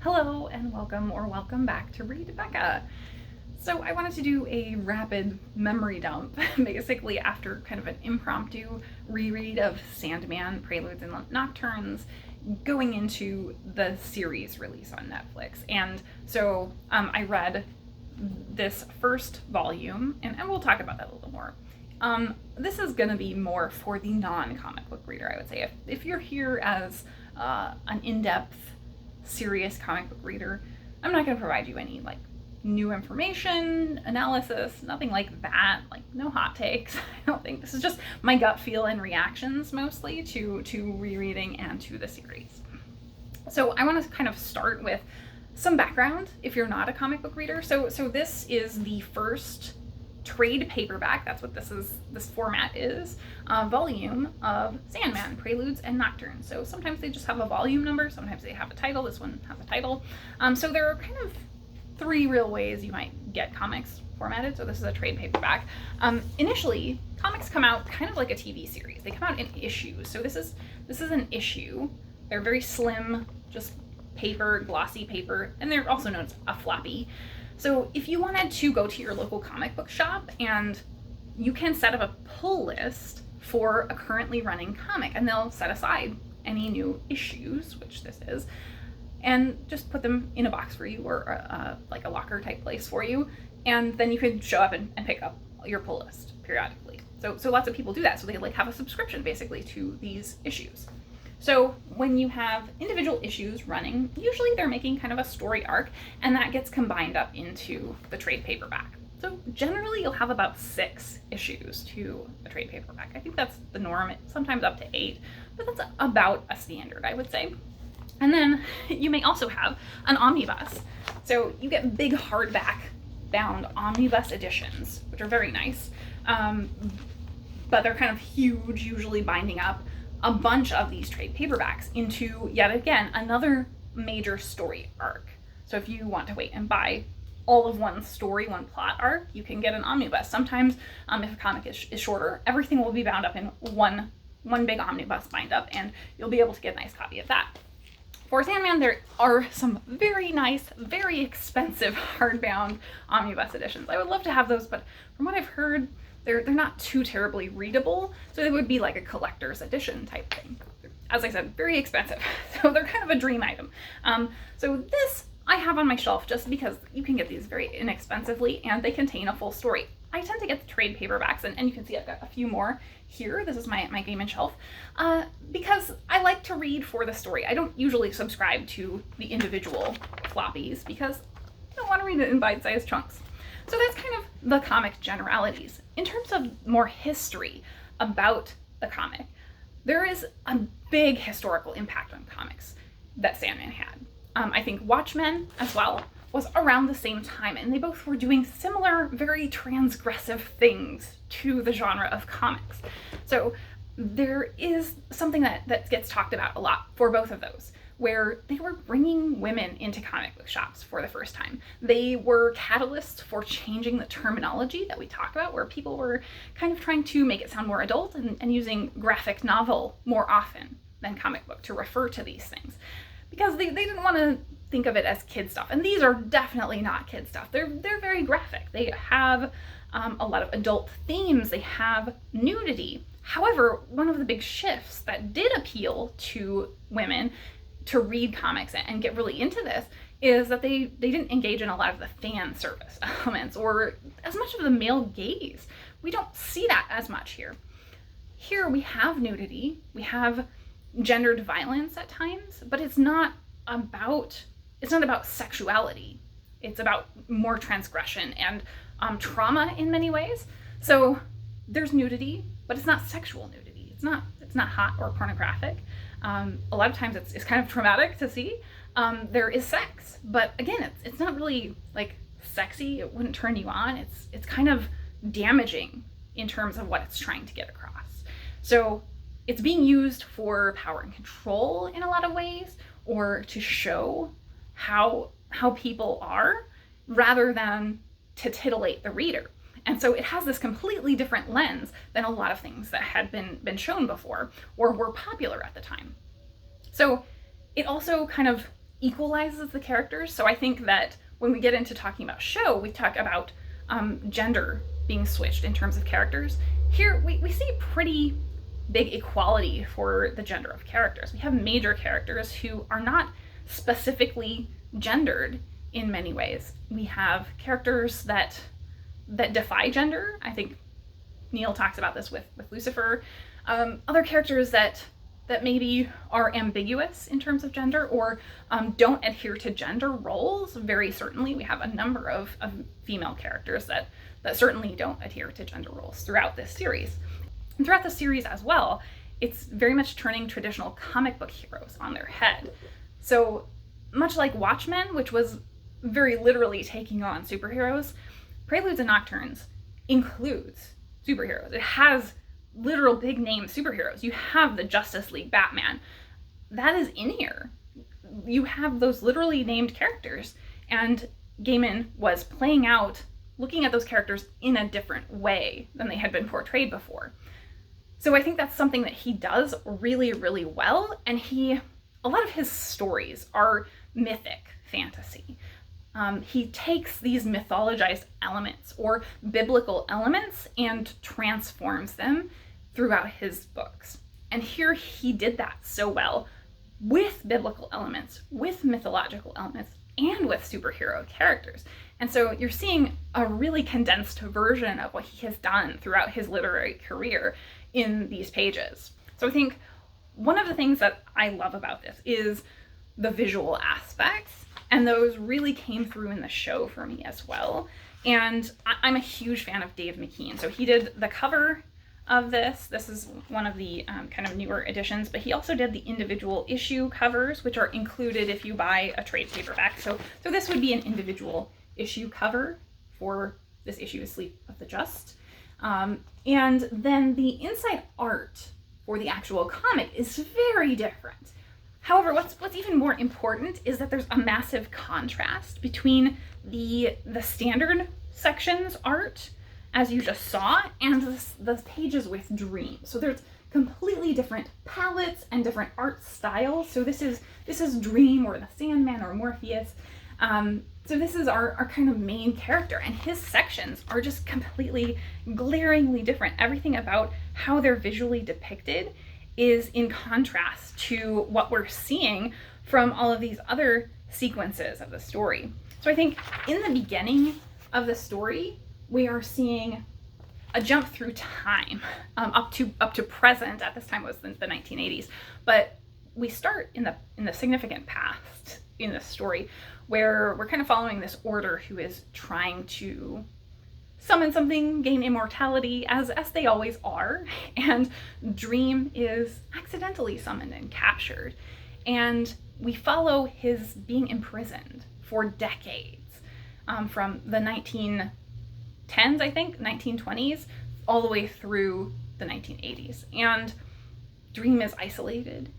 Hello and welcome back to Read Becca. So I wanted to do a rapid memory dump, basically after kind of an impromptu reread of Sandman, Preludes Nocturnes, going into the series release on Netflix. And so I read this first volume, and we'll talk about that a little more. This is going to be more for the non-comic book reader, I would say. If you're here as an in-depth serious comic book reader, I'm not going to provide you any like new information, analysis, nothing like that, like no hot takes. I don't think. This is just my gut feel and reactions mostly to rereading and to the series. So I want to kind of start with some background if you're not a comic book reader. So this is the first trade paperback, that's what this format is, volume of Sandman, Preludes and Nocturnes. So sometimes they just have a volume number, sometimes they have a title. This one has a title. So there are kind of three real ways you might get comics formatted. So this is a trade paperback. Initially, comics come out kind of like a TV series. They come out in issues. So this is an issue. They're very slim, just paper, glossy paper, and they're also known as a floppy. So if you wanted to go to your local comic book shop, and you can set up a pull list for a currently running comic, and they'll set aside any new issues, which this is, and just put them in a box for you, or like a locker type place for you, and then you could show up and pick up your pull list periodically. So lots of people do that. So they like have a subscription basically to these issues. So when you have individual issues running, usually they're making kind of a story arc, and that gets combined up into the trade paperback. So generally you'll have about 6 issues to a trade paperback. I think that's the norm, sometimes up to 8, but that's about a standard, I would say. And then you may also have an omnibus. So you get big hardback bound omnibus editions, which are very nice, but they're kind of huge, usually binding up a bunch of these trade paperbacks into, yet again, another major story arc. So if you want to wait and buy all of one story, one plot arc, you can get an omnibus. Sometimes, if a comic is shorter, everything will be bound up in one big omnibus bind up, and you'll be able to get a nice copy of that. For Sandman, there are some very nice, very expensive hardbound omnibus editions. I would love to have those, but from what I've heard, they're not too terribly readable, so they would be like a collector's edition type thing. As I said, very expensive, so they're kind of a dream item. So this I have on my shelf just because you can get these very inexpensively, and they contain a full story. I tend to get the trade paperbacks, and you can see I've got a few more here. This is my game and shelf, because I like to read for the story. I don't usually subscribe to the individual floppies because I don't want to read it in bite-sized chunks. So that's kind of the comic generalities. In terms of more history about the comic, there is a big historical impact on comics that Sandman had. I think Watchmen as well was around the same time, and they both were doing similar, very transgressive things to the genre of comics. So there is something that gets talked about a lot for both of those, where they were bringing women into comic book shops for the first time. They were catalysts for changing the terminology that we talk about, where people were kind of trying to make it sound more adult and using graphic novel more often than comic book to refer to these things, because they didn't want to think of it as kid stuff. And these are definitely not kid stuff. They're very graphic. They have a lot of adult themes. They have nudity. However, one of the big shifts that did appeal to women to read comics and get really into this is that they didn't engage in a lot of the fan service elements or as much of the male gaze. We don't see that as much here. Here we have nudity, we have gendered violence at times, but it's not about sexuality. It's about more transgression and trauma in many ways. So there's nudity, but it's not sexual nudity. It's not hot or pornographic. A lot of times it's kind of traumatic to see. There is sex, but again, it's not really like sexy. It wouldn't turn you on. It's kind of damaging in terms of what it's trying to get across. So it's being used for power and control in a lot of ways, or to show how people are, rather than to titillate the reader. And so it has this completely different lens than a lot of things that had been shown before or were popular at the time. So it also kind of equalizes the characters. So I think that when we get into talking about show, we talk about gender being switched in terms of characters. Here we see pretty big equality for the gender of characters. We have major characters who are not specifically gendered in many ways. We have characters that defy gender. I think Neil talks about this with Lucifer. Other characters that maybe are ambiguous in terms of gender, or don't adhere to gender roles. Very certainly, we have a number of female characters that certainly don't adhere to gender roles throughout this series. And throughout the series as well, it's very much turning traditional comic book heroes on their head. So much like Watchmen, which was very literally taking on superheroes, Preludes and Nocturnes includes superheroes. It has literal big name superheroes. You have the Justice League, Batman. That is in here. You have those literally named characters. And Gaiman was playing out, looking at those characters in a different way than they had been portrayed before. So I think that's something that he does really, really well. And a lot of his stories are mythic fantasy. He takes these mythologized elements or biblical elements and transforms them throughout his books. And here he did that so well with biblical elements, with mythological elements, and with superhero characters. And so you're seeing a really condensed version of what he has done throughout his literary career in these pages. So I think one of the things that I love about this is the visual aspects, and those really came through in the show for me as well. And I'm a huge fan of Dave McKean. So he did the cover of this. This is one of the kind of newer editions, but he also did the individual issue covers, which are included if you buy a trade paperback. So this would be an individual issue cover for this issue of Sleep of the Just. And then the inside art for the actual comic is very different. However, what's even more important is that there's a massive contrast between the standard sections art, as you just saw, and the pages with Dream. So there's completely different palettes and different art styles. So this is Dream, or the Sandman, or Morpheus. So this is our kind of main character, and his sections are just completely glaringly different. Everything about how they're visually depicted is in contrast to what we're seeing from all of these other sequences of the story. So I think in the beginning of the story, we are seeing a jump through time up to present. At this time it was the 1980s, but we start in the significant past in the story, where we're kind of following this order who is trying to summon something, gain immortality, as they always are, and Dream is accidentally summoned and captured. And we follow his being imprisoned for decades, from the 1910s, I think, 1920s, all the way through the 1980s. And Dream is isolated.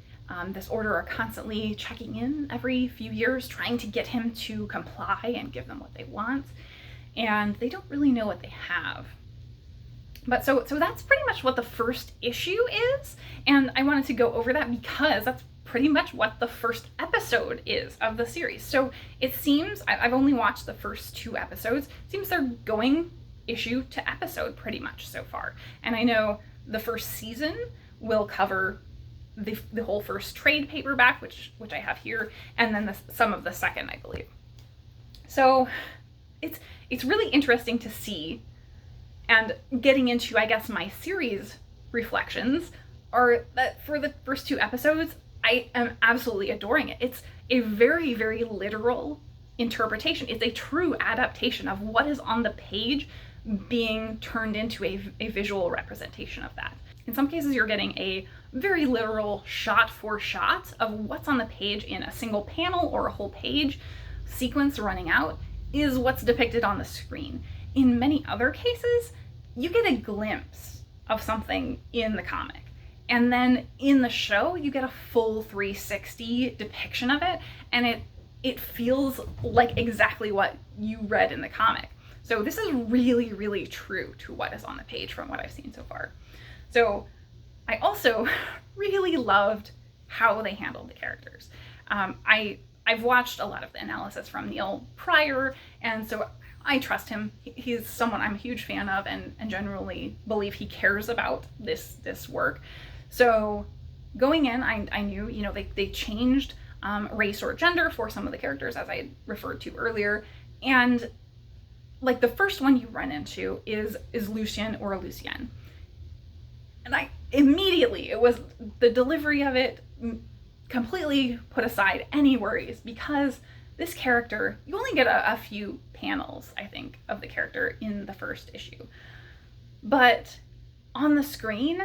This order are constantly checking in every few years, trying to get him to comply and give them what they want. And they don't really know what they have. But so that's pretty much what the first issue is. And I wanted to go over that because that's pretty much what the first episode is of the series. So it seems, I've only watched the first 2 episodes, it seems they're going issue to episode pretty much so far. And I know the first season will cover the whole first trade paperback, which I have here, and then some of the second, I believe. So it's really interesting to see, and getting into, I guess, my series reflections are that for the first 2 episodes, I am absolutely adoring it. It's a very, very literal interpretation. It's a true adaptation of what is on the page being turned into a visual representation of that. In some cases, you're getting a very literal shot for shot of what's on the page in a single panel or a whole page sequence running out is what's depicted on the screen. In many other cases, you get a glimpse of something in the comic. And then in the show, you get a full 360 depiction of it, and it feels like exactly what you read in the comic. So this is really, really true to what is on the page from what I've seen so far. So I also really loved how they handled the characters. I I've watched a lot of the analysis from Neil prior, and so I trust him. He's someone I'm a huge fan of, and generally believe he cares about this work. So going in, I knew, you know, they changed race or gender for some of the characters, as I referred to earlier, and like the first one you run into is Lucien or Lucienne. And I immediately, it was the delivery of it completely put aside any worries, because this character, you only get a few panels, I think, of the character in the first issue. But on the screen,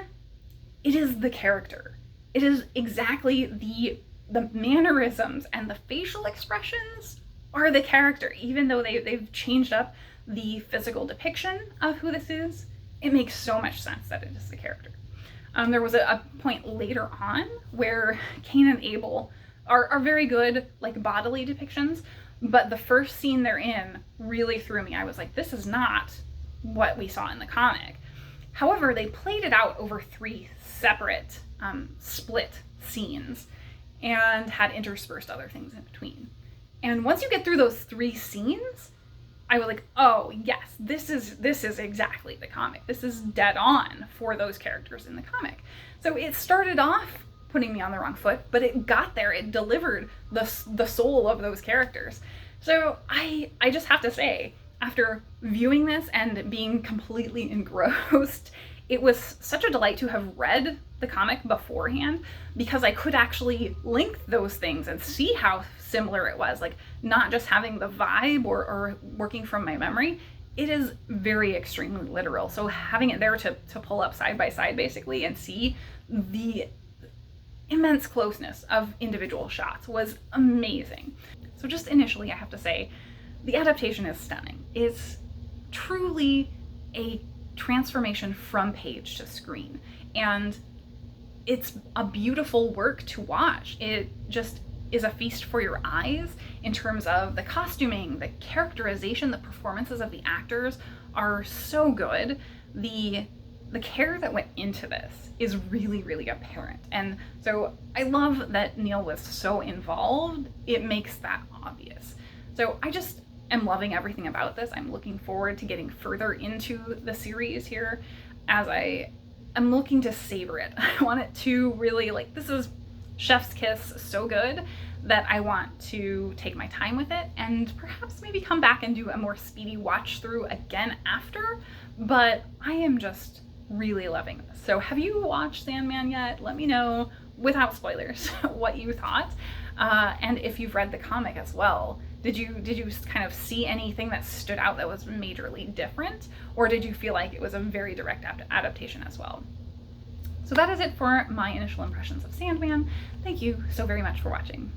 it is the character. It is exactly the mannerisms and the facial expressions are the character. Even though they've changed up the physical depiction of who this is, it makes so much sense that it is the character. There was a point later on where Cain and Abel are very good, like, bodily depictions, but the first scene they're in really threw me. I was like, this is not what we saw in the comic. However, they played it out over 3 separate split scenes and had interspersed other things in between. And once you get through those 3 scenes, I was like, oh yes, this is exactly the comic. This is dead on for those characters in the comic. So it started off putting me on the wrong foot, but it got there. It delivered the soul of those characters. So I just have to say, after viewing this and being completely engrossed, it was such a delight to have read the comic beforehand, because I could actually link those things and see how similar it was, like not just having the vibe or working from my memory. It is very extremely literal. So having it there to pull up side by side basically and see the immense closeness of individual shots was amazing. So just initially, I have to say, the adaptation is stunning. It's truly a transformation from page to screen, and it's a beautiful work to watch. It just is a feast for your eyes in terms of the costuming, the characterization, the performances of the actors are so good. The care that went into this is really, really apparent. And so I love that Neil was so involved. It makes that obvious. So I just am loving everything about this. I'm looking forward to getting further into the series here, as I'm looking to savor it. I want it to really, like, this is chef's kiss so good that I want to take my time with it and perhaps maybe come back and do a more speedy watch through again after. But I am just really loving this. So have you watched Sandman yet? Let me know, without spoilers, what you thought. And if you've read the comic as well, did you kind of see anything that stood out that was majorly different? Or did you feel like it was a very direct adaptation as well? So that is it for my initial impressions of Sandman. Thank you so very much for watching.